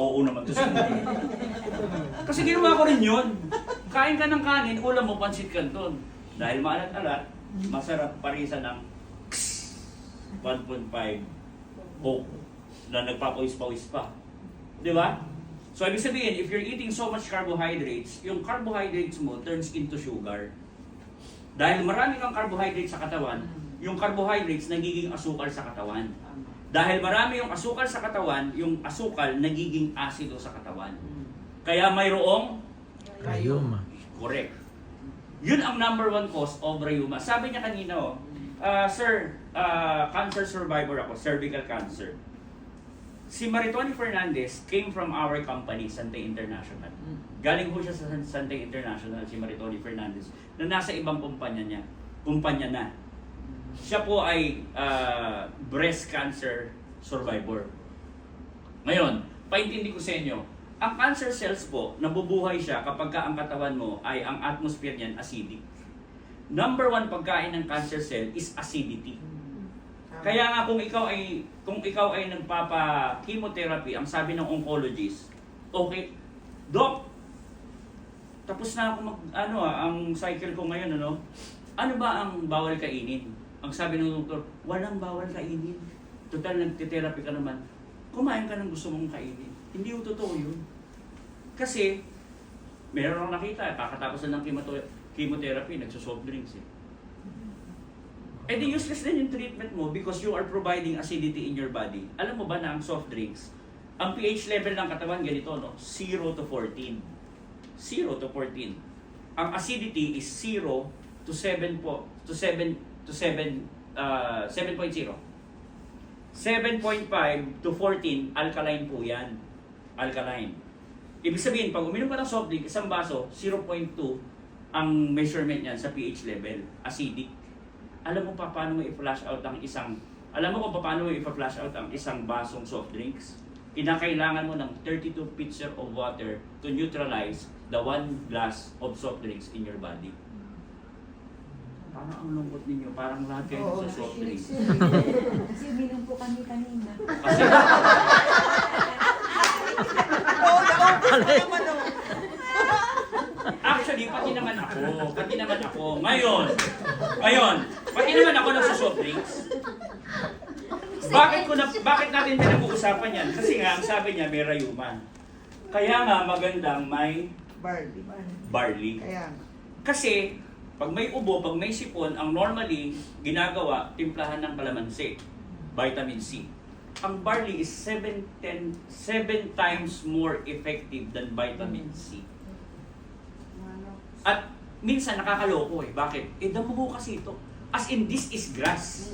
oo naman to siguro. Kasi ginawa ko rin yun. Kain ka ng kanin, ulam mo, pansit canton. Dahil maalat-alat, masarap parisa ng 1.5 Coke na nagpapawis-pawis pa. Di ba? So, ibig sabihin, if you're eating so much carbohydrates, yung carbohydrates mo turns into sugar. Dahil marami kang carbohydrates sa katawan, yung carbohydrates nagiging asukal sa katawan. Dahil marami yung asukal sa katawan, yung asukal nagiging asido sa katawan. Kaya mayroong Rayuma. correct. Yun ang number one cause of rheuma. Sabi niya kanina, Sir, cancer survivor ako, cervical cancer. Si Maritoni Fernandez came from our company, Santay International. Galing po siya sa Santay International, si Maritoni Fernandez, na nasa ibang kumpanya na. Siya po ay breast cancer survivor. Ngayon, paintindi ko sa inyo, ang cancer cells po, nabubuhay siya kapag ang katawan mo ay ang atmosphere niyan acidic. Number one pagkain ng cancer cell is acidity. Kaya nga kung ikaw ay nagpapa-chemotherapy, ang sabi ng oncologist, okay, Doc, tapos na ako ang cycle ko ngayon, ano ba ang bawal kainin? Ang sabi ng doktor, walang bawal kainin. Total, nagtitherapy ka naman. Kumain ka ng gusto mong kainin. Hindi yung totoo yun. Kasi, meron akong nakita, kakatapos na ng chemotherapy, nagsosoft drinks eh. Eh di useless din yung treatment mo because you are providing acidity in your body. Alam mo ba na ang soft drinks, ang pH level ng katawan ganito, 0 to 14. 0 to 14. Ang acidity is 0 to 7 po, to 7 to 7 7.0. 7.5 to 14 alkaline po 'yan. Alkaline. Ibig sabihin, pag uminom ka ng soft drink, isang baso, 0.2 ang measurement niyan sa pH level, acidic. Alam mo pa paano mo i-flush out ang isang basong soft drinks? Kinakailangan mo ng 32 pitcher of water to neutralize the 1 glass of soft drinks in your body. Parang ang lungkot ninyo, parang lahat kayo sa soft drinks. Kasi uminom po kami kanina. Kasi, actually, pati naman ako. Ngayon, pati naman ako nagsa-soft drinks. Bakit natin pinag-uusapan yan? Kasi nga, ang sabi niya, may rayuma. Kaya nga, magandang may barley. Kasi, pag may ubo, pag may sipon, ang normally ginagawa, timplahan ng kalamansi, vitamin C. Ang barley is 7 times more effective than vitamin C. At minsan nakakaloko eh. Bakit? Damo kasi ito. As in, this is grass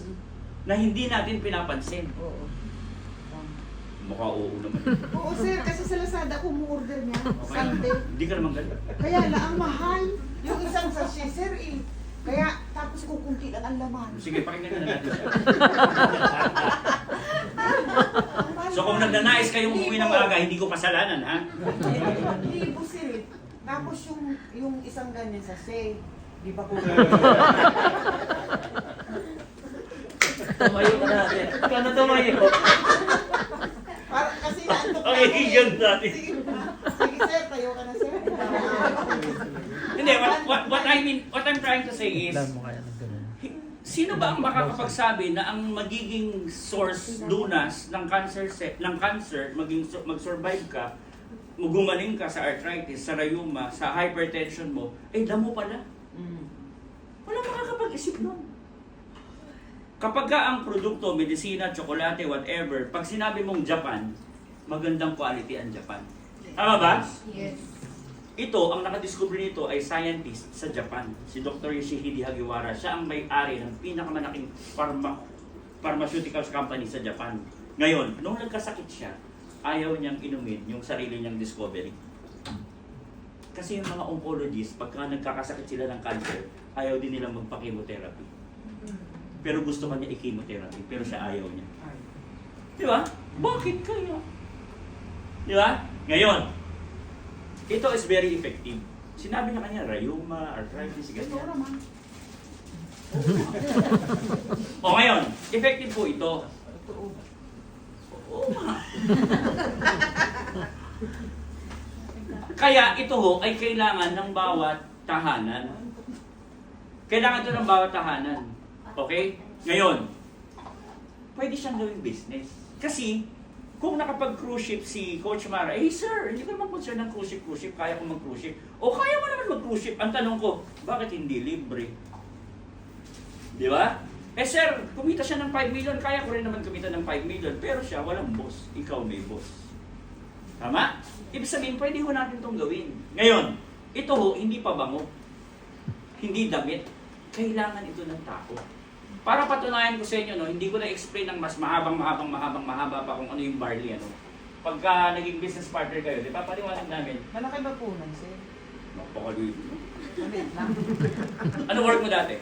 na hindi natin pinapansin. Oo. Mukha oo naman. Oo sir, kasi sa Lazada ko mu-order niya. Okay. Sunday. Hindi ka naman ganun. Kaya lang, ang mahal. Yung isang sachet sir eh. Kaya tapos kukunti lang ang laman. Sige, pakinggan na natin siya. Ang mahal So kung nagnanais kayong umuwi ng maaga, hindi ko kasalanan, ha? Libo sir eh. Tapos yung isang ganyan sachet. Di ba ko? Tumayo ka natin. Kano tumayo? Kasi naantok Okay, higyan natin. Sige sir, tayo ka na sir. Hindi, what I'm trying to say is, Alam mo kaya ng ganun. sino ba ang makakapagsabi na ang magiging source lunas ng cancer, mag-survive ka, gumaling ka sa arthritis, sa rheuma, sa hypertension mo, damo pala. Wala makakapag-isip nun. Kapag ka ang produkto, medisina, tsokolate, whatever, pag sinabi mong Japan, magandang quality ang Japan. Tama ba? Yes. Ito, ang nakadiscover nito ay scientist sa Japan, si Dr. Yoshihide Hagiwara. Siya ang may-ari ng pinakamalaking pharmaceuticals company sa Japan. Ngayon, nung nagkasakit siya, ayaw niyang inumin yung sarili niyang discovery. Kasi yung mga oncologists, pagka nagkakasakit sila ng cancer, ayaw din nilang magpa-chemotherapy. Pero gusto man niya i-chemotherapy, pero siya ayaw niya. Di ba? Bakit kaya? Di ba? Ngayon, ito is very effective. Sinabi niya kanya, rheuma, arthritis, ganyan. O ngayon, effective po ito. Oo nga. Kaya ito ho ay kailangan ng bawat tahanan. Kailangan ito ng bawat tahanan. Okay? Ngayon, pwede siyang gawing business. Kasi, kung nakapag-cruise ship si Coach Mara, eh sir, hindi ko naman concern ng cruise ship, kaya ko mag-cruise ship. O kaya mo naman mag-cruise ship. Ang tanong ko, bakit hindi libre? Di ba? Eh sir, kumita siya ng 5 million, kaya ko rin naman kumita ng 5 million, pero siya walang boss, ikaw may boss. Tama? Ibig sabihin, pwede ho natin itong gawin. Ngayon, ito ho, hindi pa bango. Hindi damit. Kailangan ito ng tao. Para patunayan ko sa inyo, no, hindi ko na-explain ng mas mahaba pa kung ano yung barley. Ano. Pagka naging business partner kayo, di ba, paliwanag namin. Malaki ba po nun, sir? Napakaluwi. Malit lang. Ano work mo dati?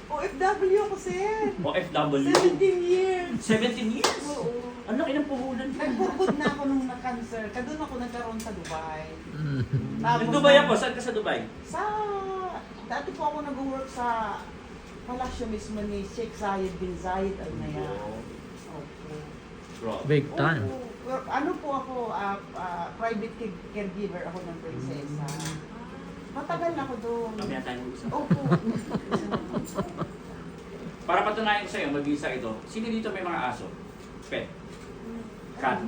OFW ako, sir. OFW. 17 years. 17 years? Oo. Ang laki ng puhunan. Nagpupod na ako nung na-cancer. Doon ako nagkaroon sa Dubai. Nag-Dubai ako. Saan ka sa Dubai? Dati po ako nag-work sa palasyo mismo ni Sheikh Zayed bin Zayed Al Nahyan. Opo. Bro. Big time. Opo. Ano po ako, private caregiver ako ng prinsesa. Matagal na ako doon. Mamaya tayo mag-usap. Opo. Para patunayan ko sa'yo, mag-isa ito. Sino dito may mga aso? Pet. Cat.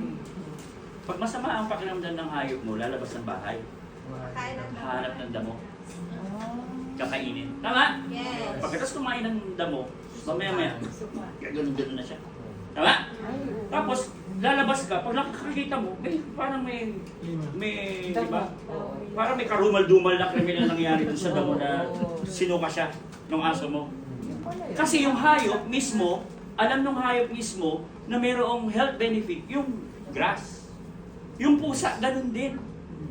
Pag masama ang pakiramdam ng hayop mo, lalabas ng bahay. Hahanap ng damo. Kakainin. Tama? Yes. Pagkatapos kumain ng damo, mamaya-maya, ganun-ganun na siya. Tama? Tapos, lalabas ka, pag nakakakita mo, parang may, di ba? Parang may karumal-dumal na kriminal nangyari dun sa damo na sinuka siya ng aso mo. Kasi yung hayop mismo, alam ng hayop mismo na mayroong health benefit, yung grass. Yung pusa, ganun din.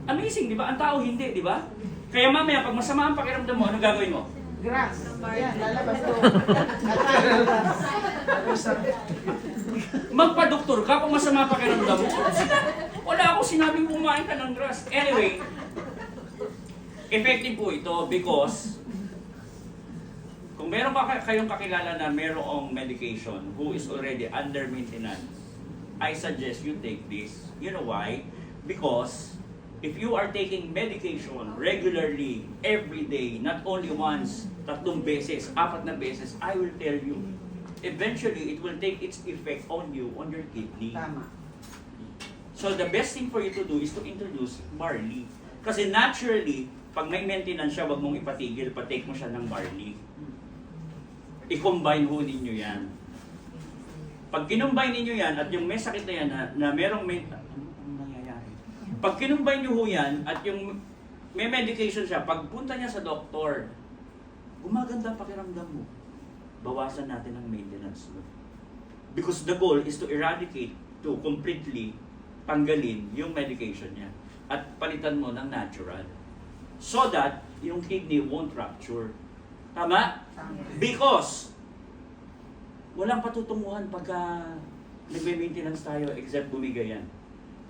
Amazing, di ba? Ang tao hindi, di ba? Kaya mamaya, pag masama ang pakiramdam mo, ano gagawin mo? Grass. Yan, lalabas to. Magpa-doktor ka kung masama ang pakiramdam mo. Wala akong sinabing kumain ka ng grass. Anyway, effective po ito because kung meron pa kayong kakilala na merong medication who is already under maintenance, I suggest you take this. You know why? Because if you are taking medication regularly, every day, not only once, 3 beses, 4 na beses, I will tell you, eventually, it will take its effect on you, on your kidney. Tama. So the best thing for you to do is to introduce barley. Kasi naturally, pag may maintenance siya, wag mong ipatigil, patake mo siya ng barley. I-combine ho ninyo yan. Pag kinumbine ninyo yan, at yung may sakit na yan, na merong nangyayari? Pag kinumbine nyo ho yan, at yung may medication siya, pagpunta niya sa doktor, gumaganda pakiramdam mo. Bawasan natin ang maintenance mo. Because the goal is to eradicate, to completely tanggalin yung medication niya. At palitan mo ng natural. So that yung kidney won't rupture. Tama? Because walang patutunguhan pagka nagme-maintenance tayo except bumigay yan.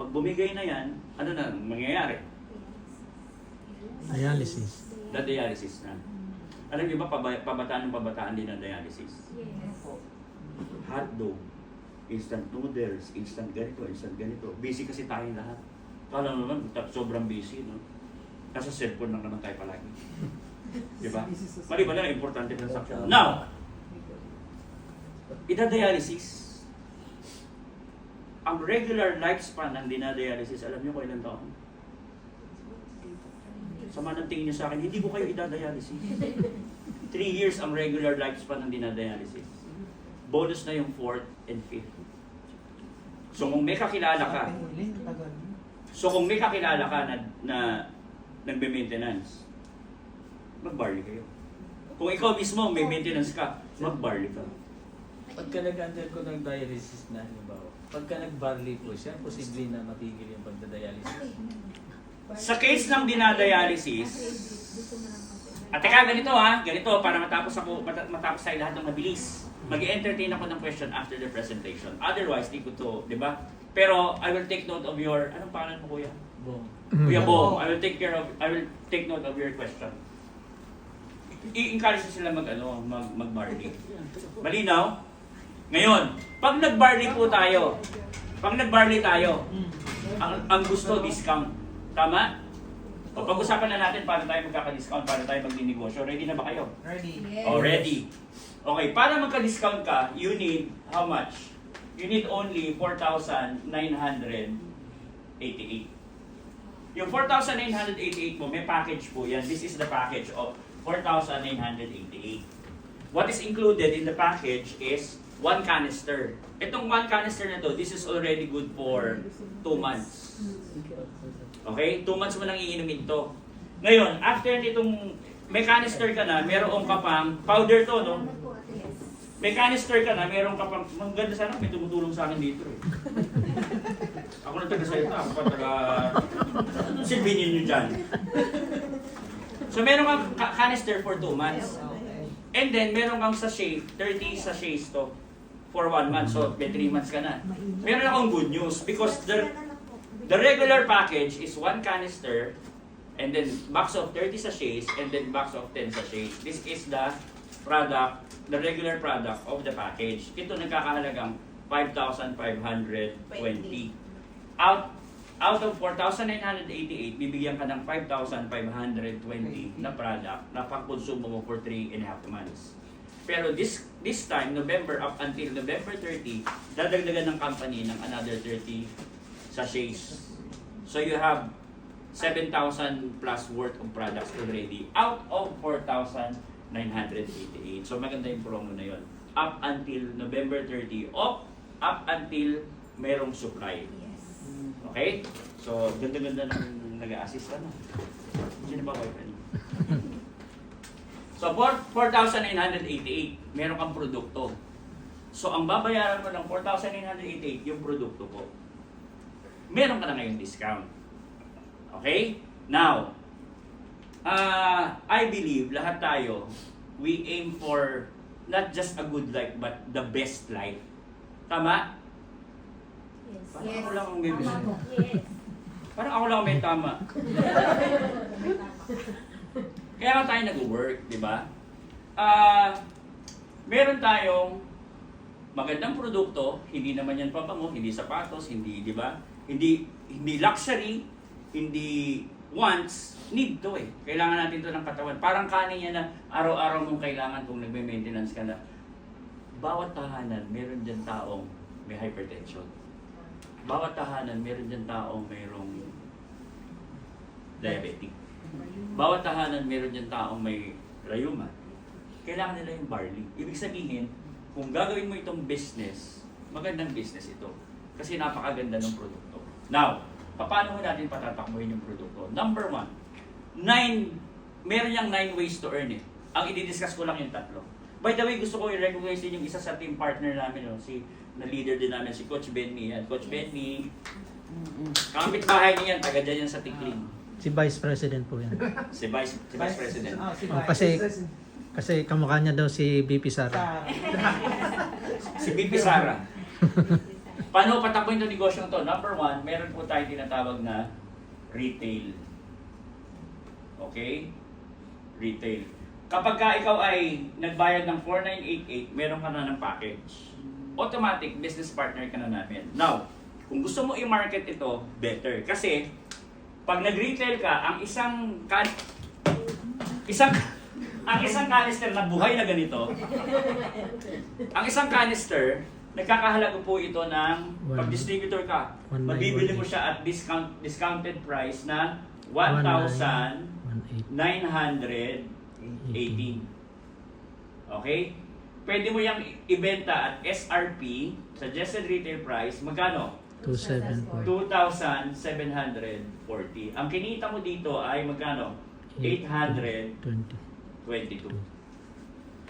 Pag bumigay na yan, ano na mangyayari? Dialysis. The dialysis na. Alam niyo ba, pabataan din ang dialysis? Yes. Hotdog, instant noodles, instant ganito. Busy kasi tayong lahat. Kala naman, sobrang busy, no? Nasa cellphone lang naman tayo palagi. Di ba? Mali ba na, importante na sa action. Now, ida-dialysis. Ang regular lifespan ng dinadialysis, alam niyo kung ilang taon? Sama ng tingin niyo sa akin, hindi ko kayo ida-dialysis. 3 years ang regular lifespan ng dinadialysis. Bonus na yung 4th and 5th. So kung may kakilala ka, na nagbe-maintenance, mag-barley kayo. Kung ikaw mismo may maintenance ka, mag-barley ka. Pagka nag-undergo ng dialysis na, halimbawa, pagka nag-barley po siya, posible na matigil yung pagda-dialysis. Sa case ng dinadialysis, at teka, ganito para matapos tayo lahat ng mabilis. Mag-entertain ako ng question after the presentation. Otherwise, di ko to, di ba? Pero I will take note of your, anong pangalan mo, Kuya? Boom. Kuya Bo, I will take note of your question. I-encourage sila mag-barley. Malinaw? Ngayon, pag nag-barley po tayo, Pag nag-barley tayo, Mm. ang gusto, discount. Tama? O pag-usapan na natin paano tayo magkaka-discount, paano tayo magninegosyo. Ready na ba kayo? Ready. Yes. Oh, ready. Okay, para magka-discount ka, you need how much? You need only 4,988. Yung 4,988 mo, may package po yan. This is the package of 4,988. What is included in the package is 1 canister. Itong 1 canister na to, this is already good for 2 months. Okay? 2 months mo nang iinumin to. Ngayon, after nitong may canister ka na, meron ka pang powder to, no? Yes. May canister ka na, meron ka pang, ang ganda sana, may tumutulong sa akin dito eh. Ako na taga sa'yo, ako pa taga, silbinin nyo dyan. So meron kang canister for 2 months. And then, meron kang sachet, 30 sachets to for 1 month. So, may 3 months ka na. Meron akong good news because the regular package is 1 canister and then box of 30 sachets and then box of 10 sachets. This is the product, the regular product of the package. Ito nagkakahalagang 5,520. Out of 4,988, bibigyan ka ng 5,520 na product na pang-consumo mo for 3.5 months. Pero this time, November up until November 30, dadagdagan ng company ng another 30 sachets. So you have 7,000 plus worth of products already out of 4,988. So maganda yung promo na yun. Up until November 30, up until merong supply. Okay? So, ganda-ganda ng nag-a-assist ka na. Sino ba boyfriend? So, 4,988, meron kang produkto. So, ang babayaran mo ng 4,988, yung produkto ko. Meron ka na ngayong discount. Okay? Now, I believe lahat tayo, we aim for not just a good life, but the best life. Tama? Parang ako lang ang may gusto. Yes. Parang ako lang ang may tama. Kaya nga tayo nag-work, di ba? Meron tayong magandang produkto, hindi naman yan pabango, hindi sapatos, hindi, di ba? Hindi luxury, hindi wants, need to eh. Kailangan natin to ng katawan. Parang kanin yan na araw-araw mong kailangan kung nagme-maintenance ka na. Bawat tahanan, meron dyan taong may hypertension. Bawat tahanan, meron dyan taong mayroong diabetic. Bawat tahanan, meron dyan taong may rayuma. Kailangan nila yung barley. Ibig sabihin, kung gagawin mo itong business, magandang business ito. Kasi napakaganda ng produkto. Now, paano mo natin patatakbuhin yung produkto? Number 1, meron yung 9 ways to earn it. Ang i-discuss ko lang yung 3. By the way, gusto ko i-recognize din yung isa sa team partner namin, no? Na leader din namin, si Coach Benny. At Coach Benny, kapit-bahay niya yan, taga dyan yan sa Tikling. Si Vice President po yan. Si Vice President. Oh, kasi kamukha niya daw si BP Sara. Si BP Sara. Paano patakbuhin itong negosyong to? Number 1, meron po tayo tinatawag na retail. Okay? Retail. Kapag ka ikaw ay nagbayad ng 4,988, meron ka na ng package. Automatic business partner ka na namin. Now, kung gusto mo i-market ito, better. Kasi, pag nag-retail ka, ang isang canister na buhay na ganito, ang isang canister, nagkakahalaga po ito ng, pag distributor ka, mabibili mo siya at discounted price na 1,918. Okay? Pwede mo yung ibenta at SRP, suggested retail price, magkano? 2,740. Ang kinita mo dito ay magkano? 822.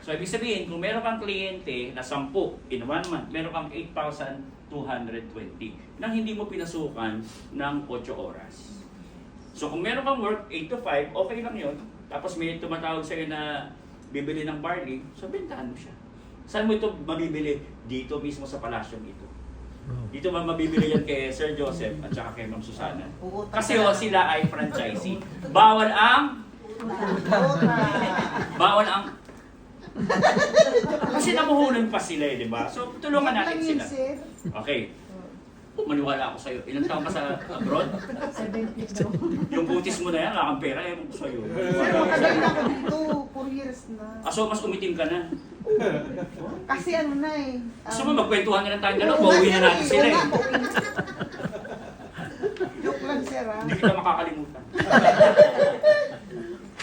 So, ibig sabihin, kung meron kang kliyente na 10 in 1 month, meron kang 8,220 nang hindi mo pinasukan ng 8 oras. So, kung meron kang work 8 to 5, okay lang yun. Tapos may tumatawag sa'yo na bibili ng barley, so bentahan mo siya. Saan mo ito mabibili? Dito mismo sa palasyong ito. Dito ba mabibili yan kay Sir Joseph at saka kay Ma'am Susana? Kasi sila ay franchisee. Bawal ang kasi namuhunan pa sila eh, di ba? So tulungan natin sila. Okay. Maniwala ako sa'yo. Ilang taon ka sa abroad? 70 daw. Yung putis mo na yan, wala kang pera, ewan ko sa'yo. Sir, matagal na ako dito. 4 years na. Aso, mas umitim ka na. Kasi ano na eh. Gusto mo, magkwentuhan na lang tayo dalawa, pauwi na natin sila eh. Joke lang, sir, ah. Hindi kita makakalimutan.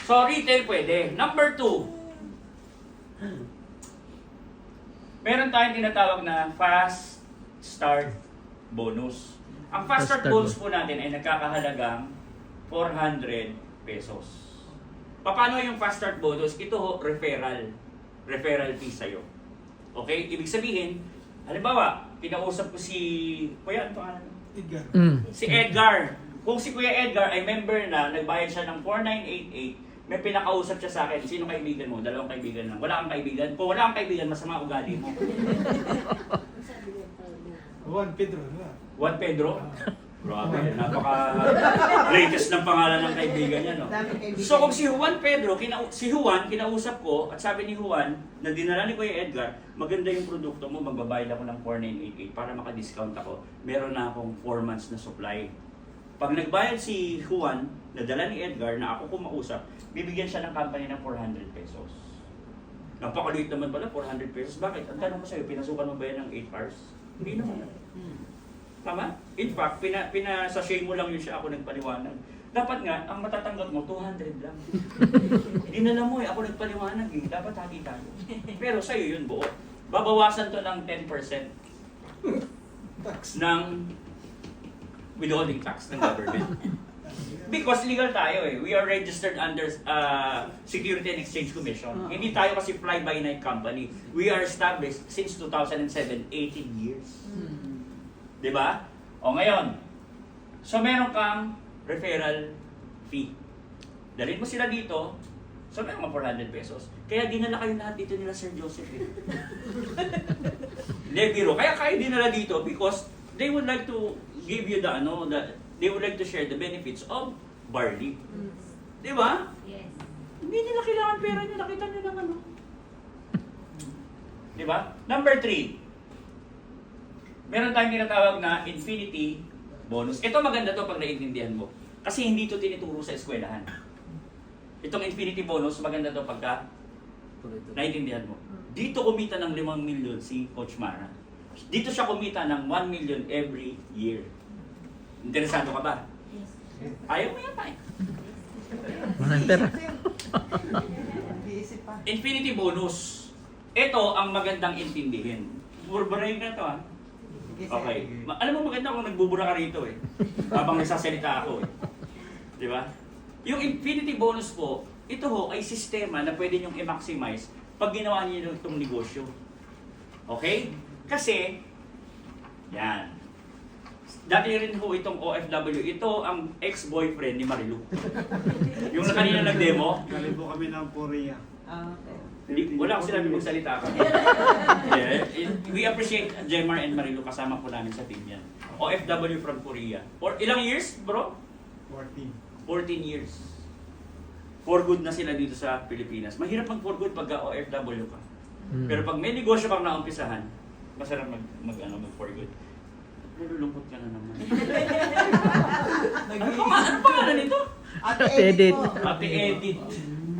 So, retail pwede. Number 2. Meron tayong tinatawag na fast start bonus. Ang fast start Fast start bonus po natin ay nagkakahalagang 400 pesos. Paano yung fast start bonus? Ito ho, referral. Referral fee sa'yo. Okay? Ibig sabihin, halimbawa, kinausap ko si... Kuya, ano pangalan? Si Edgar. Kung si Kuya Edgar ay member na, nagbayad siya ng 4,988, may pinakausap siya sa akin, sino kaibigan mo? Dalawang kaibigan lang. Wala kang kaibigan. Kung wala kang kaibigan, masama ugali mo. Juan Pedro. Juan Pedro? Grabe, napaka-latest ng pangalan ng kaibigan niya, no? Daming kaibigan. So kung si Juan Pedro, si Juan, kinausap ko, at sabi ni Juan, na dinala ni Kuya Edgar, maganda yung produkto mo, magbabayad ako ng 4,988 para maka-discount ako. Meron na akong 4 months na supply. Pag nagbayad si Juan, nadala ni Edgar, na ako kumausap, bibigyan siya ng company ng 400 pesos. Napakaliit naman pala, 400 pesos. Bakit? Ang tanong ko sa'yo, pinasukan mo ba yan ng 8 hours? Hindi naman. Tama? In fact, pinasashay mo lang yun siya, ako nagpaliwanag. Dapat nga, ang matatanggap mo, 200 lang. Dinala mo eh, ako nagpaliwanag eh. Dapat hati tayo. Pero sa'yo yun buo. Babawasan to ng 10% ng withholding tax ng government. Because legal tayo eh. We are registered under Security and Exchange Commission. Hindi tayo kasi fly-by-night company. We are established since 2007, 18 years. Diba? O ngayon, so meron kang referral fee. Dalhin mo sila dito, so meron ka 400 pesos. Kaya dinala kayo lahat dito nila Sir Joseph eh. Hindi, biro. Kaya kayo dinala dito because they would like to give you they would like to share the benefits of barley. Di ba? Yes. Hindi nila kailangan pera nyo, nakita nyo naman. No? Di ba? Number 3. Meron tayong tinatawag na infinity bonus. Ito maganda to pag naiintindihan mo. Kasi hindi to tinuturo sa eskwelahan. Itong infinity bonus, maganda to pagka naiintindihan mo. Dito kumita ng 5 million si Coach Mara. Dito siya kumita ng 1 million every year. Interesado ka ba? Yes. Ayaw mo yan pa eh. Walang pera. Iisip pa. Infinity bonus. Ito ang magandang intindihin. Burburay ka to ah. Sige, sir. Okay. Alam mo maganda kung nagbubura ka rito eh. Habang nagsasalita ako eh. Di ba? Yung infinity bonus po, ito ho ay sistema na pwede nyong i-maximize pag ginawa niyo itong negosyo. Okay? Kasi, yan. Dati rin ho itong OFW, ito ang ex-boyfriend ni Marilu. Yung na kanina nag-demo, Galing po kami ng Korea. hindi, wala akong sinabi magsalita ka. Yeah. We appreciate Jemar and Marilu, kasama po namin sa team yan. OFW from Korea. Or ilang years, bro? 14. 14 years. For good na sila dito sa Pilipinas. Mahirap mag for good pagka OFW ka. Pero pag may negosyo kang naumpisahan, masarap mag for good. Nalulungkot ka na naman. Ano pangalan nito? Ate Edit. Edit po. Ate Edit.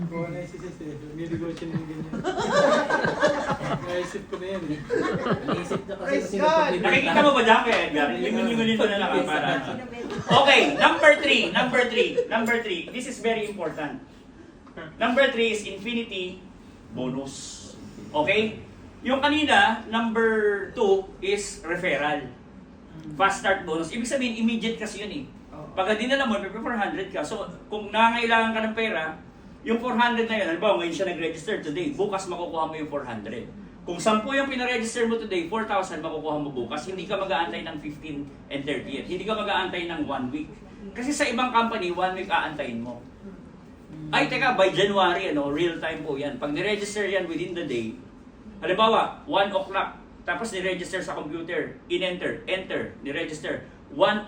Kung ano yung sisisi, may negosyo na yung ganyan. Naisip ko na yan eh. Naisip na kasi Praise kasi God! napag-debate Nakikita mo ba dyan kay Edgar? Lingon-lingonin ko na lang para. Okay, number 3. This is very important. Number 3 is infinity bonus. Okay? Yung kanina, number 2 is referral. Fast start bonus. Ibig sabihin, immediate kasi yun eh. Pagka dinala mo, may 400 ka. So, kung nangangailangan ka ng pera, yung 400 na yun, halimbawa ngayon siya nag-register today, bukas makukuha mo yung 400. Kung 10 yung pinaregister mo today, 4,000 makukuha mo bukas. Hindi ka mag-aantay ng 15 and 30th. Hindi ka mag-aantay ng 1 week. Kasi sa ibang company, 1 week aantayin mo. Ay, teka, by January, real time po yan. Pag niregister yan within the day, halimbawa, 1 o'clock, tapos niregister sa computer, enter, niregister. 1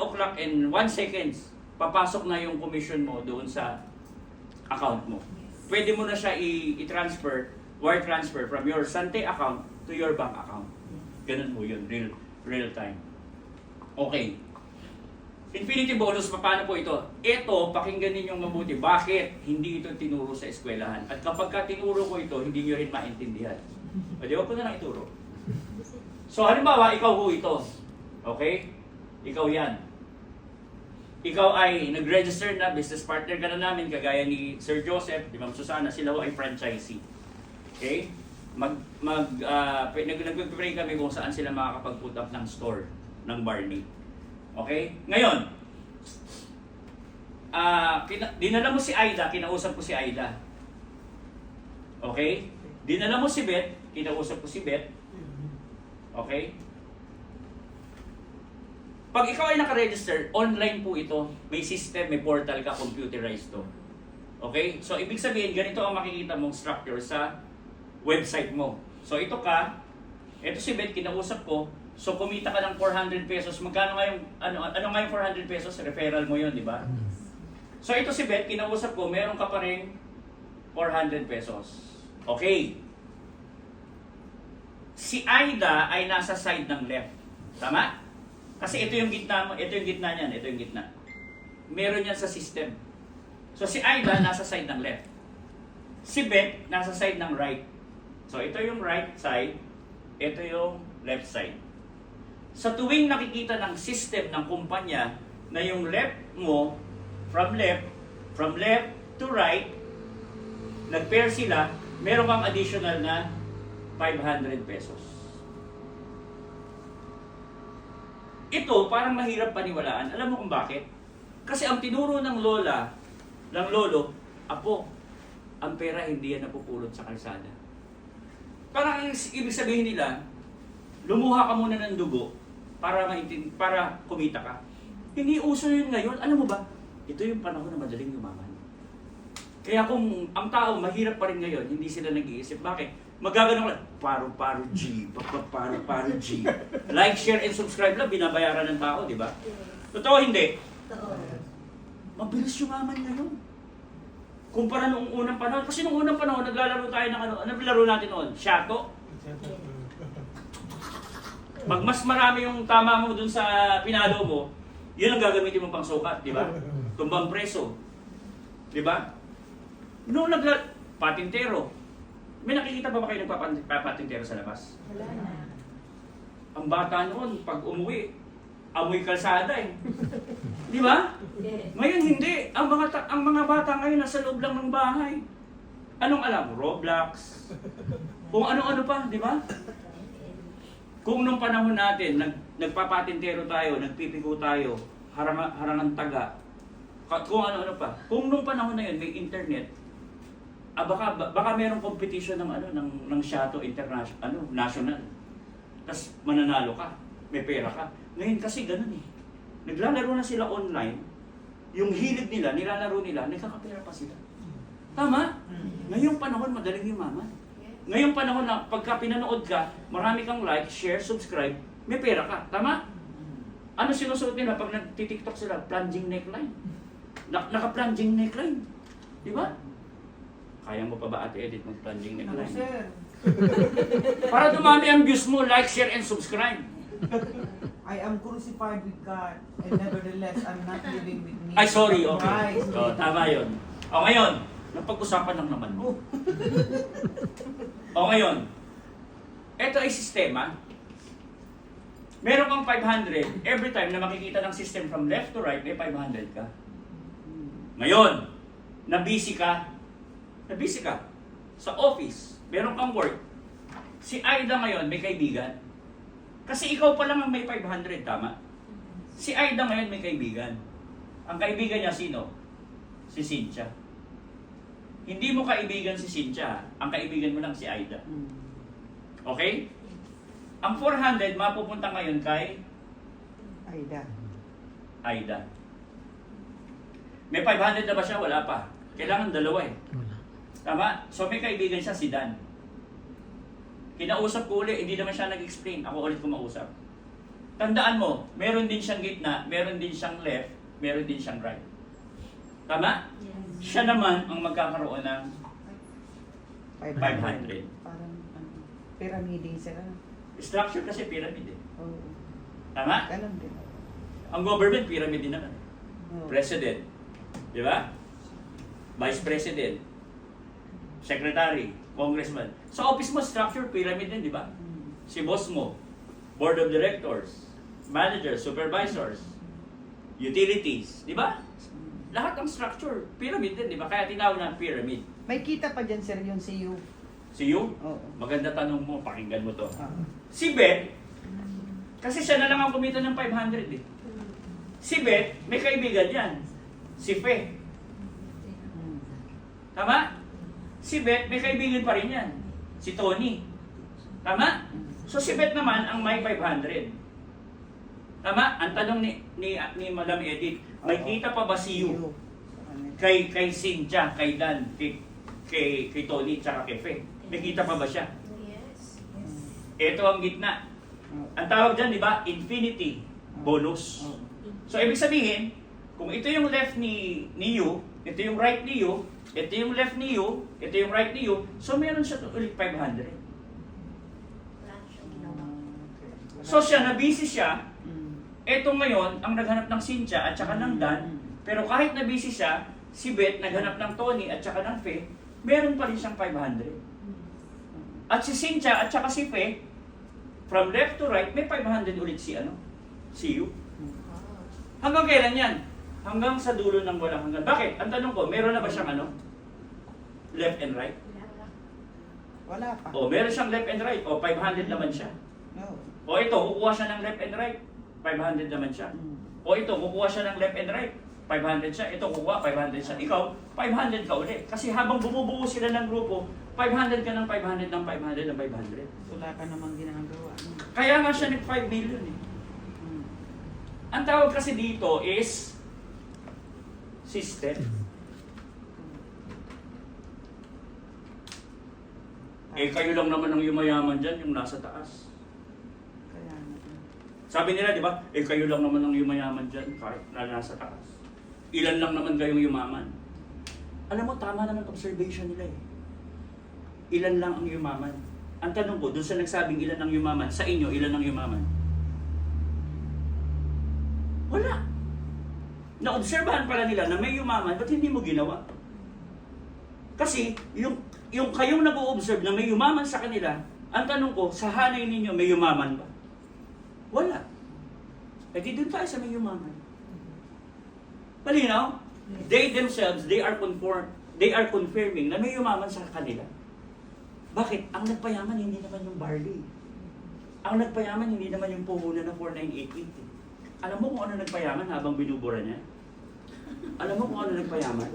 o'clock and 1 seconds, papasok na yung commission mo doon sa account mo. Pwede mo na siya i-transfer, wire transfer from your Sante account to your bank account. Ganun po yun, real time. Okay. Infinity bonus, paano po ito? Ito, pakinggan ninyong mabuti. Bakit hindi ito tinuro sa eskwelahan? At kapag ka tinuro ko ito, hindi nyo rin maintindihan. O di, wag ko na lang ituro. So, halimbawa, ikaw ho ito. Okay? Ikaw yan. Ikaw ay nag-register na, business partner ka na namin, kagaya ni Sir Joseph, di Ma'am Susana, sila ho ay franchisee. Okay? Nag-pray kami kung saan sila makakapag-put up ng store ng Barney. Okay? Ngayon, dinala mo si Aida, kinausap ko si Aida. Okay? Dinala mo si Beth, kinausap ko si Beth. Okay? Pag ikaw ay nakaregister, online po ito. May system, may portal ka, computerized to. Okay? So, ibig sabihin, ganito ang makikita mong structure sa website mo. So, ito si Beth, kinausap ko. So, kumita ka ng 400 pesos. Magkano nga yung, ano nga yung 400 pesos? Referral mo yun, di ba? So, ito si Beth, kinausap ko, meron ka pa rin 400 pesos. Okay. Si Aida ay nasa side ng left. Tama? Kasi ito yung gitna mo, ito yung gitna niyan, ito yung gitna. Meron yan sa system. So, si Aida nasa side ng left. Si Beth nasa side ng right. So, ito yung right side, ito yung left side. Sa tuwing nakikita ng system ng kumpanya na yung left mo, from left to right, nag-pair sila, meron kang additional na 500 pesos. Ito, parang mahirap paniwalaan. Alam mo kung bakit? Kasi ang tinuro ng lola, ng lolo, apo, ang pera hindi yan napupulot sa kalsada. Parang ibig sabihin nila, lumuha ka muna ng dugo para kumita ka. Hindi uso yun ngayon. Alam mo ba? Ito yung panahon na madaling yumaman. Kaya kung ang tao mahirap pa rin ngayon, hindi sila nag-iisip. Bakit? Magagano lang, paro-paro G, paro-paro G. Like, share, and subscribe lang, binabayaran ng tao, di ba? Totoo hindi? Mabilis yumaman ngayon. Kumpara noong unang panahon. Kasi noong unang panahon, naglalaro tayo ng ano laro natin noon? Shato. Pag mas marami yung tama mo dun sa pinalo mo, yun ang gagamitin mo pang sukat, di ba? Tumbang preso. Di ba? Noong patintero. May nakikita ba kayo nagpapatintero sa labas? Wala na. Ang bata noon, pag umuwi, amoy kalsada eh. Di ba? Ngayon hindi. Ang mga bata ngayon nasa loob lang ng bahay. Anong alam? Roblox. Kung ano-ano pa, di ba? Kung nung panahon natin, nagpapatintero tayo, nagpipigo tayo, harangan taga, kung ano-ano pa. Kung nung panahon na yun, may internet, baka merong competition ng Shato International, national. Tapos mananalo ka, may pera ka. Ngayon kasi ganun eh. Naglalaro na sila online, yung hilig nila, nilalaro nila, nagkakapera pa sila. Tama? Ngayong panahon, madaling yumaman. Ngayong panahon na pagka pinanood ka, marami kang like, share, subscribe, may pera ka. Tama? Ano sinusuot nila pag nagtitiktok sila? Plunging neckline. Naka-plunging neckline. Di ba? Kaya mo pa ba Ate Edith mag-plunging neckline? Sir, Para dumami ang views mo, like, share, and subscribe. I am crucified with God, and nevertheless, I'm not living with me. Ay, sorry, okay. Christ. So, tama yun. O ngayon, napag-usapan lang naman mo. O ngayon, ito ay sistema. Meron kang 500, every time na makikita ng system from left to right, may 500 ka. Ngayon, na-busy ka sa office, meron kang work. Si Aida ngayon may kaibigan. Kasi ikaw pa lang ang may 500, tama? Si Aida ngayon may kaibigan. Ang kaibigan niya sino? Si Cynthia. Hindi mo kaibigan si Cynthia, ang kaibigan mo lang si Aida. Okay? Ang 400 mapupunta ngayon kay Aida. May 500 na ba siya? Wala pa. Kailangan dalawa eh. Wala. Tama? So may kaibigan siya, si Dan. Kinausap ko ulit, hindi naman siya nag-explain. Ako ulit kumausap. Tandaan mo, meron din siyang gitna, meron din siyang left, meron din siyang right. Tama? Yes. Siya naman ang magkakaroon ng 500. Parang pyramiding sila. Structure kasi pyramid eh. Oo. Tama? Ganun din. Ang government, pyramid din naman. Oo. President. Di ba? Vice President. Secretary. Congressman. Sa office mo, structure, pyramid din, di ba? Si boss mo. Board of Directors. Managers, supervisors. Utilities. Di ba? Lahat ng structure, pyramid din, di ba? Kaya tinawag na pyramid. May kita pa dyan, sir, yung CU. Si you? Oo. Maganda tanong mo, pakinggan mo to. Ah. Si Beth, kasi siya na lang ang kumita ng 500 eh. Si Beth, may kaibigan yan. Si Fe. Mm. Tama? Si Beth, may kaibigan pa rin yan. Si Tony. Tama? So si Beth naman ang may 500. Tama? Ang tanong ni Madam Edith, may Oo. kita pa ba si you? Ano? Kay Cynthia, kay Dan, kay Tony, tsaka kay Fe? May kita pa ba siya? Yes. Ito ang gitna. Oo. Ang tawag dyan, di ba? Infinity bonus. Oo. So, ibig sabihin, kung ito yung left ni you, ito yung right ni you, ito yung left ni you, ito yung right ni you, so meron siya ulit 500. Wala siyang ginawa. So siya, na-busy siya, Mm. ito ngayon, ang naghanap ng Cynthia at saka ng Dan, pero kahit na-busy siya, si Beth naghanap ng Tony at saka ng Fe, meron pa rin siyang 500. At si Cynthia at saka si Fe, from left to right, may 500 ulit si you. Hanggang kailan yan? Hanggang sa dulo ng walang hanggan. Bakit? Ang tanong ko, meron na ba siyang left and right? Wala pa. O, meron siyang left and right. O, 500 naman siya. No. O, ito, kukuha siya ng left and right. 500 naman siya. Mm. O, ito, kukuha siya ng left and right. 500 siya. Ito, kukuha, 500 siya. Ikaw, 500 ka ulit. Kasi habang bumubuo sila ng grupo, 500 ka ng 500 ng 500 ng 500. Wala ka namang ginagawa. No? Kaya nga siya nag 5 million eh. Mm. Ang tawag kasi dito is system. Eh, kayo lang naman ang yumayaman dyan, yung nasa taas. Kaya na. Sabi nila, di ba? Eh, kayo lang naman ang yumayaman dyan, kahit na nasa taas. Ilan lang naman kayong yumaman. Alam mo, tama naman observation nila eh. Ilan lang ang yumaman. Ang tanong ko, dun sa nagsabing ilan ang yumaman, sa inyo, ilan ang yumaman? Wala. Naobserbahan pala nila na may yumaman, ba't hindi mo ginawa? Kasi, yung kayong nag-o-observe na may yumaman sa kanila, ang tanong ko, sa hanay ninyo, may yumaman ba? Wala. Eh di dun tayo sa may yumaman. Malinaw? They themselves, they are confirming na may yumaman sa kanila. Bakit? Ang nagpayaman, hindi naman yung barley. Ang nagpayaman, hindi naman yung puhunan ng 49888. Alam mo kung ano nagpayaman habang binubura niya? Alam mo kung ano nagpayaman?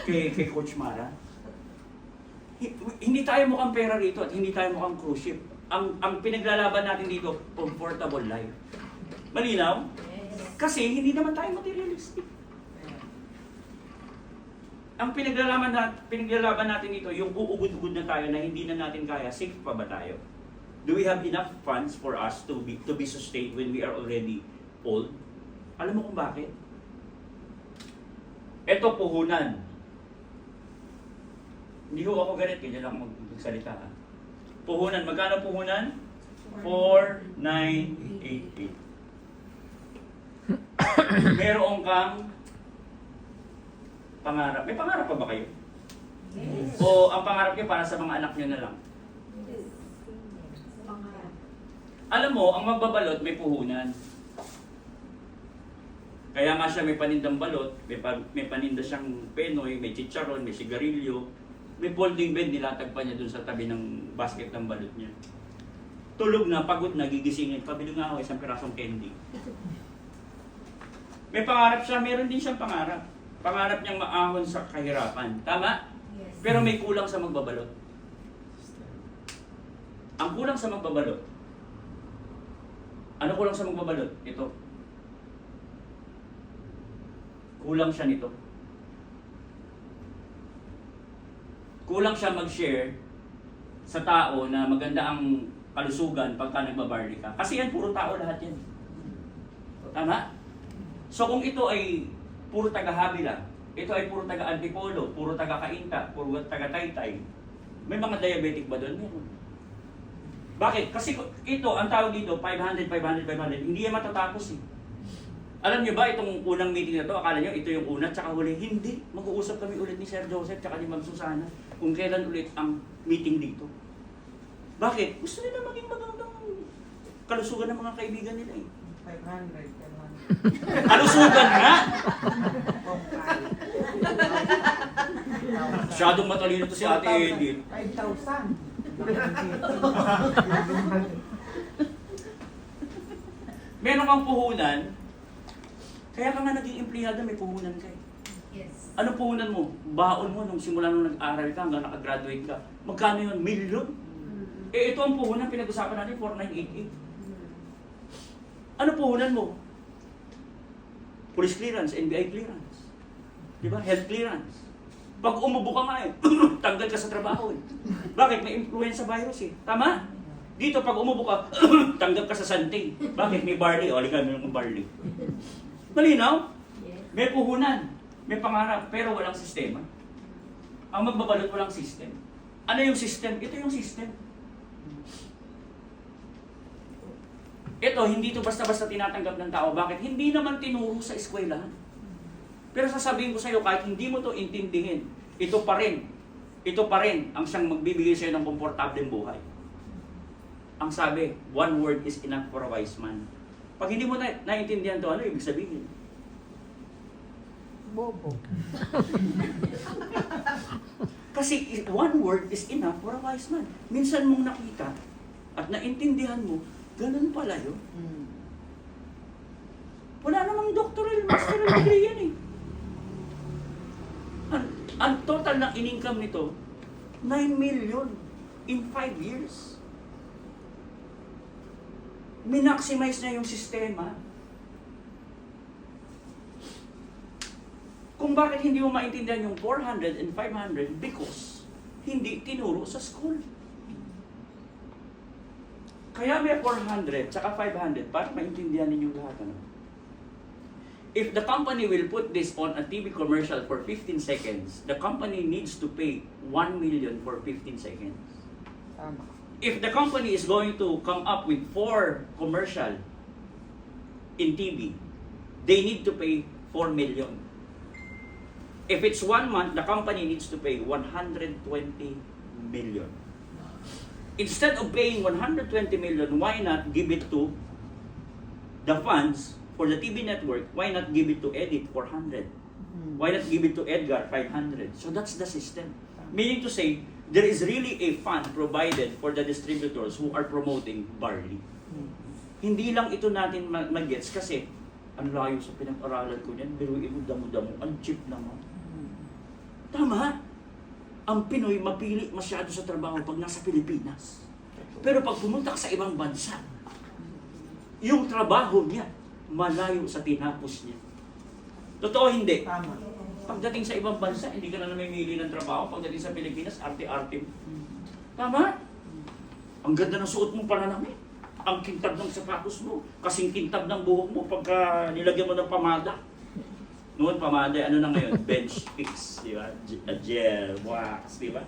Kay Coach Mara? Hindi tayo mukhang pera rito at hindi tayo mukhang cruise ship. Ang pinaglalaban natin dito, comfortable life. Malinaw? Kasi hindi naman tayo materialistic. Ang pinaglalaban natin dito, yung uugod-ugod na tayo na hindi na natin kaya, safe pa ba tayo? Do we have enough funds for us to be sustained when we are already old? Alam mo kung bakit? Ito puhunan. Hindi ko ako ganit, ganyan lang magsalita. Puhunan, magkano puhunan? 4,988. Meron kang pangarap. May pangarap pa ba kayo? Yes. O ang pangarap niyo para sa mga anak niyo na lang? Pangarap. Alam mo, ang magbabalot may puhunan. Kaya nga siya may panindang balot, may paninda siyang penoy, may chicharon, may sigarilyo, may folding bed, nilatag pa niya dun sa tabi ng basket ng balot niya. Tulog na, pagod na, gigisingin, pabili nga ako isang pirasong candy. May pangarap siya, meron din siyang pangarap. Pangarap niyang maahon sa kahirapan. Tama? Yes. Pero may kulang sa magbabalot. Ang kulang sa magbabalot. Ano kulang sa magbabalot? Ito. Kulang siya nito. Kulang siya mag-share sa tao na maganda ang kalusugan pagka nagbabarley ka. Kasi yan, puro tao lahat yan. Tama? So kung ito ay puro taga-habi lang, ito ay puro taga-antipolo, puro taga-kainta, puro taga-taytay, may mga diabetic ba doon? Meron. Bakit? Kasi ito, ang tawag dito, 500, 500, 500, hindi yan matatapos eh. Alam niyo ba itong unang meeting na to, akala niyo ito yung una tsaka huli? Hindi. Mag-uusap kami ulit ni Sir Joseph tsaka ni Ma'am Susana kung kailan ulit ang meeting dito. Bakit? Gusto nila maging magandang kalusugan ng mga kaibigan nila eh. 500. Kalusugan nga! Masyadong matalino to si Ate Edith. 5,000. Meron kang puhunan, kaya ka nga naging empleyado, may puhunan ka eh. Yes. Ano puhunan mo? Baon mo nung simula nung nag-aral ka hanggang nakagraduate ka. Magkano yun? Milyon? Eh ito ang puhunan, pinag-usapan natin, 4988. Ano puhunan mo? Police clearance, NBI clearance. Diba? Health clearance. Pag umubo ka nga eh, tanggal ka sa trabaho eh. Bakit? May influenza virus eh. Tama? Dito pag umubo ka, tanggal ka sa santing. Bakit? May barley. O, halika, may barley. Malinaw? Yes. May puhunan, may pangarap, pero walang sistema. Ang magbabalot walang system. Ano yung system? Ito yung system. Ito, hindi ito basta-basta tinatanggap ng tao. Bakit? Hindi naman tinuro sa eskwelahan. Pero sasabihin ko sa iyo, kahit hindi mo ito intindihin, ito pa rin ang siyang magbibigay sa iyo ng komportableng buhay. Ang sabi, one word is enough for a wise man. Pag hindi mo naintindihan ito, ano ibig sabihin? Bobo. Kasi one word is enough for a wise man. Minsan mong nakita at naintindihan mo, ganun pala yun. Wala namang doctoral, masteral degree yan eh. Ang total na in-income nito, 9 million in 5 years. Minaximize niya yung sistema. Kung bakit hindi mo maintindihan yung 400 and 500, because hindi tinuro sa school. Kaya may 400 tsaka 500 para maintindihan ninyo lahat. Ano? If the company will put this on a TV commercial for 15 seconds, the company needs to pay 1 million for 15 seconds. Tama. If the company is going to come up with 4 commercial in TV, they need to pay 4 million. If it's 1 month, the company needs to pay 120 million. Instead of paying 120 million, why not give it to the funds for the TV network? Why not give it to Edit 400? Why not give it to Edgar 500? So that's the system. Meaning to say, there is really a fund provided for the distributors who are promoting barley. Hindi lang ito natin mag-gets kasi ang layo sa pinag-aralan ko niyan, biruin mo damo-damo, ang cheap naman. Tama. Ang Pinoy mapili masyado sa trabaho pag nasa Pilipinas. Pero pag pumunta ka sa ibang bansa, yung trabaho niya, malayo sa tinapos niya. Totoo hindi? Tama. Pagdating sa ibang bansa, hindi ka na namimili ng trabaho. Pagdating sa Pilipinas, arte-arte. Tama? Ang ganda ng suot mong pananamit. Ang kintab ng sapatos mo. Kasing kintab ng buhok mo pagka nilagyan mo ng pamada. Noon, pamada, ano na ngayon? Bench fix, di ba? Gel, wax, di ba?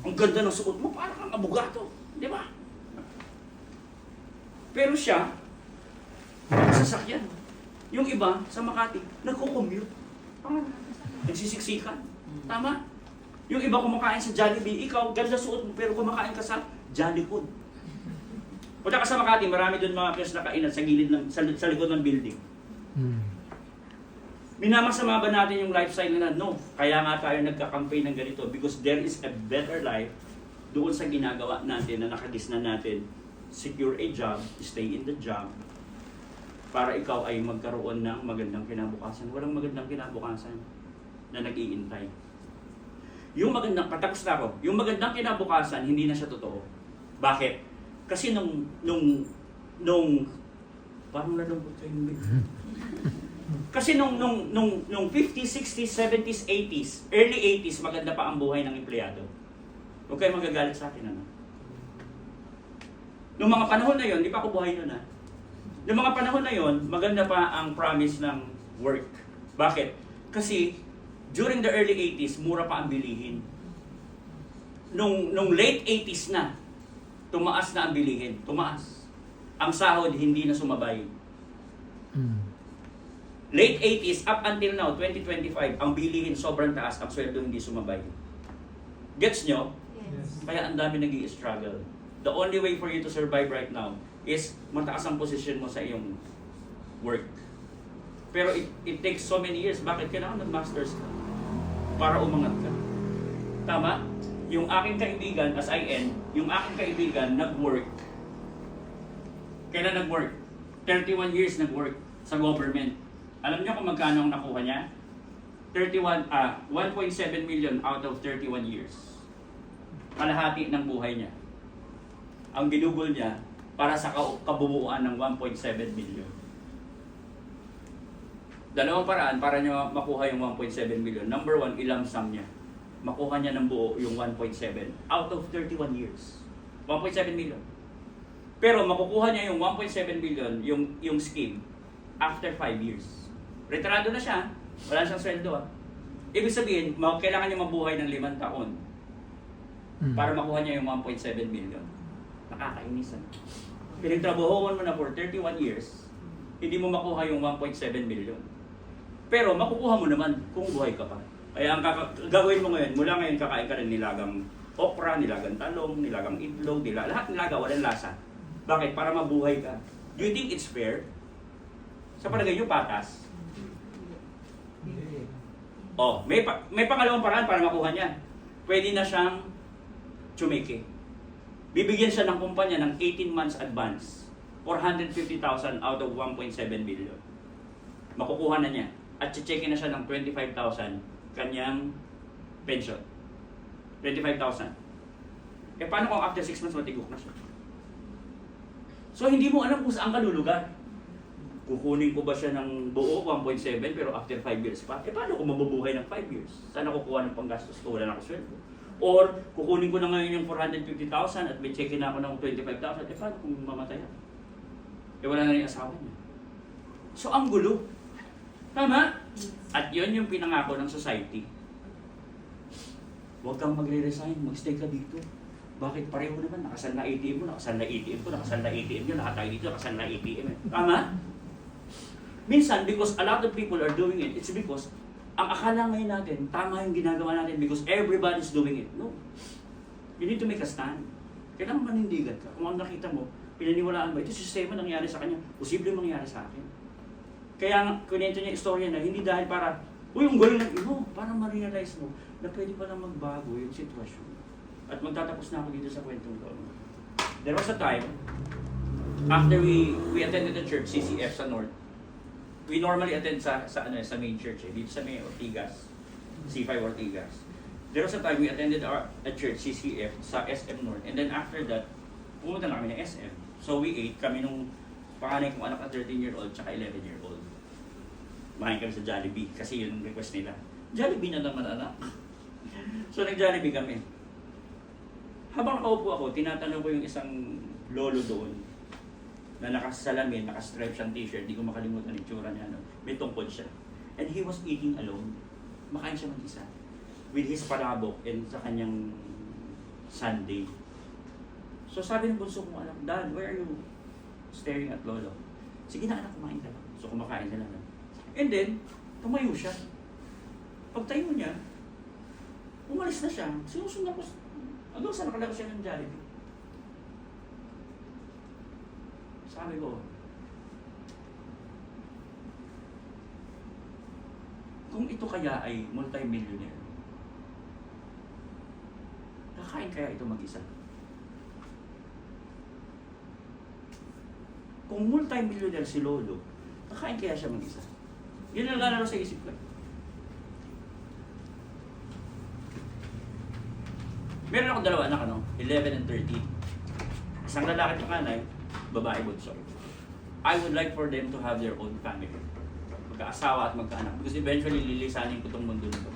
Ang ganda ng suot mo, parang kang abogado. Di ba? Pero siya, sasakyan. Yung iba, sa Makati, nagko-commute. Nagsisiksikan. Tama? Yung iba kumakain sa Jollibee, ikaw, ganda suot mo, pero kumakain ka sa Jollywood. Punta ka sa Makati, marami doon mga kiosk na kainan sa gilid ng, sa likod ng building. Minamasama ba natin yung lifestyle nila? No. Kaya nga tayo nagka-campaign ng ganito because there is a better life doon sa ginagawa natin na nakagisnan natin. Secure a job, stay in the job, para ikaw ay magkaroon ng magandang kinabukasan. Walang magandang kinabukasan na nag-iintay. Yung magandang, patapos na ako, yung magandang kinabukasan, hindi na siya totoo. Bakit? Kasi nung parang nalungkot kayo yung kasi nung 50s, 60s, 70s, 80s, early 80s, maganda pa ang buhay ng empleyado. Huwag kayo magagalit sa akin, ano? Noong mga panahon na yon, di pa ako buhay nun, ha? Noong mga panahon na yon, maganda pa ang promise ng work. Bakit? Kasi during the early 80s, mura pa ang bilihin. Nung late 80s na, tumaas na ang bilihin. Tumaas. Ang sahod hindi na sumabay. Late 80s up until now, 2025, ang bilihin sobrang taas, ang sweldo hindi sumabay. Gets nyo? Yes. Kaya ang dami nag-i-struggle. The only way for you to survive right now is mataas ang position mo sa iyong work. Pero it takes so many years. Bakit kailangan mag-masters ka? Para umangat ka. Tama? Yung aking kaibigan, as I end, yung aking kaibigan nag-work. Kailan nag-work? 31 years nag-work sa government. Alam niyo kung magkano ang nakuha niya? 1.7 million out of 31 years. Kalahati ng buhay niya. Ang ginugol niya para sa kabubuan ng 1.7 million. Dalawang paraan para niya makuha yung 1.7 million. Number one, ilump sum niya. Makuha niya ng buo yung 1.7 out of 31 years. 1.7 million. Pero makukuha niya yung 1.7 million, yung scheme, after 5 years. Retirado na siya, wala siyang sweldo. Ibig sabihin, kailangan niya mabuhay ng 5 taon para makuha niya yung 1.7 million. Nakakainisan. Pinagtrabahoan mo na for 31 years, hindi mo makuha yung 1.7 million. Pero makukuha mo naman kung buhay ka pa. Kaya ang gagawin mo ngayon, mula ngayon kakain ka rin nilagang okra, nilagang talong, nilagang itlog, lahat nilaga, walang lasa. Bakit? Para mabuhay ka. Do you think it's fair? Sa palagay nyo, patas? Oh, may pangalawang paraan para makuha niya. Pwede na siyang tsumiki. Bibigyan siya ng kumpanya ng 18 months advance. 450,000 out of 1.7 billion. Makukuha na niya. At checkin na siya ng 25,000 kanyang pension. 25,000. Eh paano kung after 6 months matigok na siya? So hindi mo alam kung saan ka lulugar. Kukunin ko ba siya ng buo, 1.7, pero after 5 years pa? Eh paano kung mabubuhay ng 5 years? Saan ako kukuha ng panggastos ko? Wala na ako sweldo. Or kukunin ko na ngayon yung 450,000 at may check-in na ako ng 25,000. Eh paano kung mamatay ako? Eh wala na rin asawa niya. So ang gulo. Tama? At yun yung pinangako ng society. Huwag kang magre-resign, magstay ka dito. Bakit pareho naman? Nakasal na ATM mo, nakasal na ATM ko, nakasal na ATM nyo, lahat tayo dito, nakasal na ATM. Tama? Minsan, because a lot of people are doing it, it's because ang akala ngayon natin, tama yung ginagawa natin because everybody's doing it. No. You need to make a stand. Kailangan manindigan ka. Kung ang nakita mo, pinaniwalaan mo, ito si sistema nangyari sa kanya, posible mangyari sa akin. Kaya kunento niya yung istorya na hindi dahil para, uy, ang galing ng ino, para ma-realize mo na pwede palang magbago yung sitwasyon. At magtatapos na ako dito sa kwentong to. There was a time, after we attended the church, CCF sa North, we normally attend sa main church, dito sa may Ortigas, C5 Ortigas. There was a time we attended a church, CCF, sa SM North. And then after that, pumunta na kami ng SM. So we ate kami nung panganay kong anak na 13-year-old tsaka 11-year-old. Mahin kami sa Jollibee kasi yun yung request nila. Jollibee na naman anak. So nag-Jollibee kami. Habang nakaupo ako, tinatanong ko yung isang lolo doon na nakasalamin, nakastripe siyang t-shirt, di ko makalimutan yung tsura niya. No? May tungkod siya. And he was eating alone. Makain siya mag-isa. With his palabok and sa kanyang sundae. So sabi ng bunso kong anak, Dad, where are you staring at lolo? Sige na anak, kumain ka lang. So kumakain na lang. And then, tumayo siya. Pagtayo niya, umalis na siya. Sinusundan ko, hanggang saan nakalaro siya ng Jollibee. Sabi ko, kung ito kaya ay multi-millionaire, kakain kaya ito mag-isa? Kung multi-millionaire si Lolo, kakain kaya siya mag-isa? Yun ang lalaro sa isip ko. Meron ako dalawa anak, 11 and 13. Isang lalaki at nanay, babae bunso. I would like for them to have their own family. Magkaasawa at magkaanak. Because eventually, lilisanin ko itong mundo nito.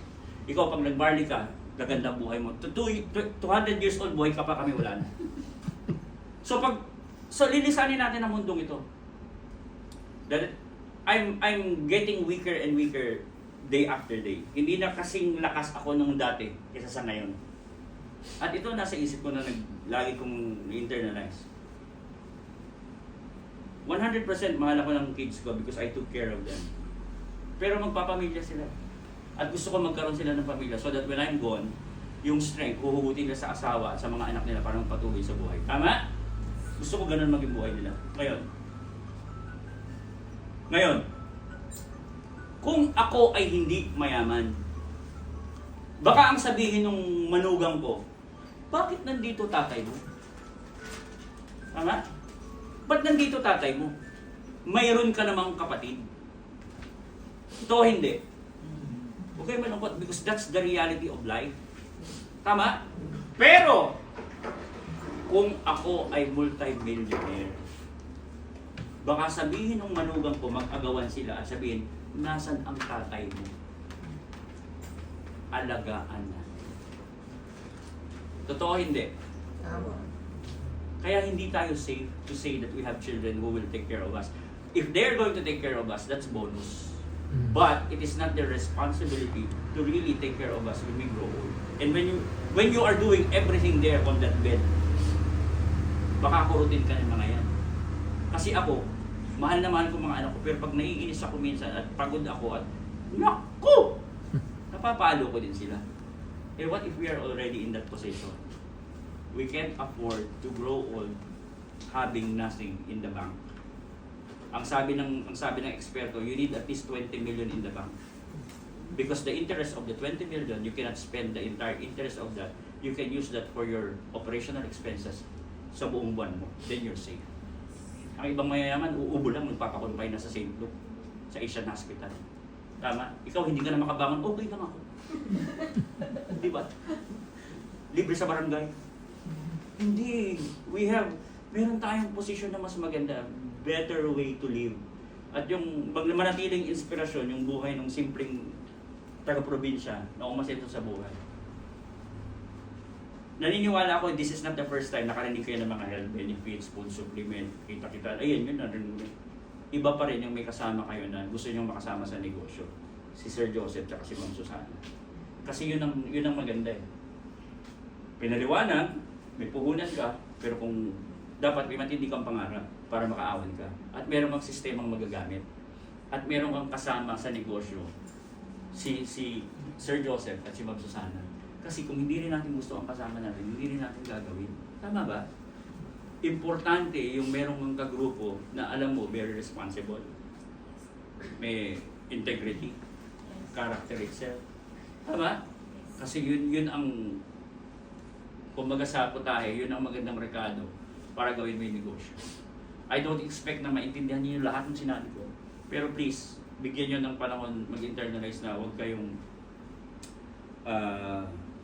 Ikaw, pag nag-barley ka, gaganda buhay mo. 200 years old, buhay ka pa kami, wala na. So lilisanin natin ang mundong ito. Dahil I'm getting weaker and weaker day after day. Hindi na kasing lakas ako nung dati kaysa sa ngayon. At ito nasa isip ko na lagi kong internalize. 100% mahal ako ng kids ko because I took care of them. Pero magpapamilya sila. At gusto ko magkaroon sila ng pamilya so that when I'm gone, yung strength, huhugutin nila sa asawa at sa mga anak nila para magpatuloy sa buhay. Tama? Gusto ko ganun maging buhay nila. Ngayon, kung ako ay hindi mayaman, baka ang sabihin ng manugang ko, bakit nandito tatay mo? Tama? Ba't nandito tatay mo? Mayroon ka namang kapatid. Ito hindi. Okay, malungkot because that's the reality of life. Tama? Pero, kung ako ay multi-millionaire, baka sabihin ng manugang ko, mag-agawan sila at sabihin, nasan ang tatay mo? Alagaan na. Totoo hindi. Kaya hindi tayo safe to say that we have children who will take care of us. If they're going to take care of us, that's bonus. But it is not their responsibility to really take care of us when we grow old. And when you are doing everything there on that bed, baka kurutin ka ng mga yan. Kasi ako, mahal na mahal ko mga anak ko, pero pag naiinis ako minsan at pagod ako at naku! Napapalo ko din sila. Eh what if we are already in that position? We can't afford to grow old having nothing in the bank. Ang sabi ng eksperto, you need at least 20 million in the bank. Because the interest of the 20 million, you cannot spend the entire interest of that. You can use that for your operational expenses sa buong buwan mo. Then you're safe. Ang ibang mayayaman, uubo lang, magpapakonfine na sa St. Luke, sa Asian Hospital. Tama? Ikaw, hindi ka na makabangon, okay lang ako. Di ba? Libre sa barangay. Hindi. Meron tayong posisyon na mas maganda. Better way to live. At yung manatiling inspirasyon, yung buhay ng simpleng taga-probinsya na umasenso sa buhay. Naniniwala ako, this is not the first time nakarinig kayo ng mga health benefits, food supplement, kita-kita. Ayun, yun na rin. Iba pa rin yung may kasama kayo na gusto nyo makasama sa negosyo. Si Sir Joseph at si Ma'am Susana. Kasi yun ang maganda eh. Pinaliwanag, may puhunan ka, pero kung dapat may matindi kang pangarap para makaawan ka. At meron kang sistemang magagamit. At meron kang kasama sa negosyo, si Sir Joseph at si Ma'am Susana. Kasi kung hindi rin natin gusto ang kasama natin, hindi rin natin gagawin. Tama ba? Importante yung meron kang kagrupo na alam mo, very responsible. May integrity, character itself. Tama? Kasi yun ang, kumbaga sa putahe, yun ang magandang rekado para gawin mo yung negosyo. I don't expect na maintindihan niyo lahat ng sinabi ko. Pero please, bigyan niyo ng panahon mag-internalize na huwag kayong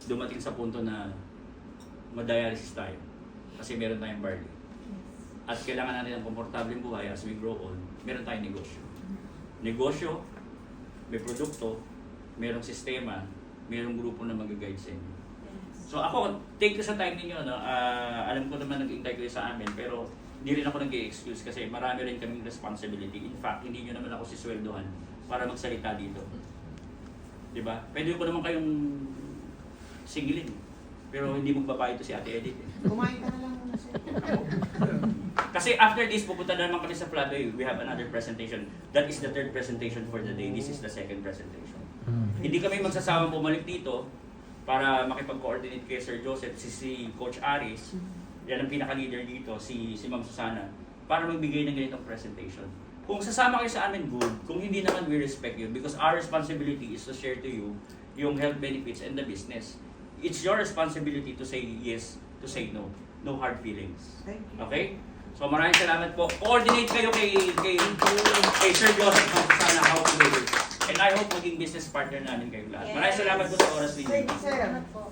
dumating sa punto na ma-dialysis tayo. Kasi meron tayong barley. At kailangan natin ng komportableng buhay as we grow old. Meron tayong negosyo. Negosyo, may produkto, merong sistema, merong grupo na mag-guide sa inyo. So ako, take ko sa time ninyo, no? Alam ko naman nag-intay kayo sa amin, pero hindi rin ako nag-i-excuse kasi marami rin kaming responsibility. In fact, hindi nyo naman ako sisweldohan para magsalita dito. Diba? Pwede ko naman kayong singilin, pero hindi magbabayad to si Ate Edith. Kumain ka na lang muna sir. Kasi after this, pupunta na naman kami sa Fladoy. We have another presentation. That is the third presentation for the day. This is the second presentation. Hindi kami magsasawang bumalik dito para makipag-coordinate kay Sir Joseph, si Coach Aris, yan ang pinaka-leader dito, si Ma'am Susana, para magbigay ng ganitong presentation. Kung sasama kayo sa amin, good. Kung hindi naman, we respect you because our responsibility is to share to you yung health benefits and the business. It's your responsibility to say yes, to say no. No hard feelings. Thank you. Okay? So maraming salamat po. Coordinate kayo kay Sir Joseph Ma'am Susana how to do it. And I hope maging business partner namin kayo lahat. Maraming salamat po sa oras ninyo. Thank you, sir. Salamat po.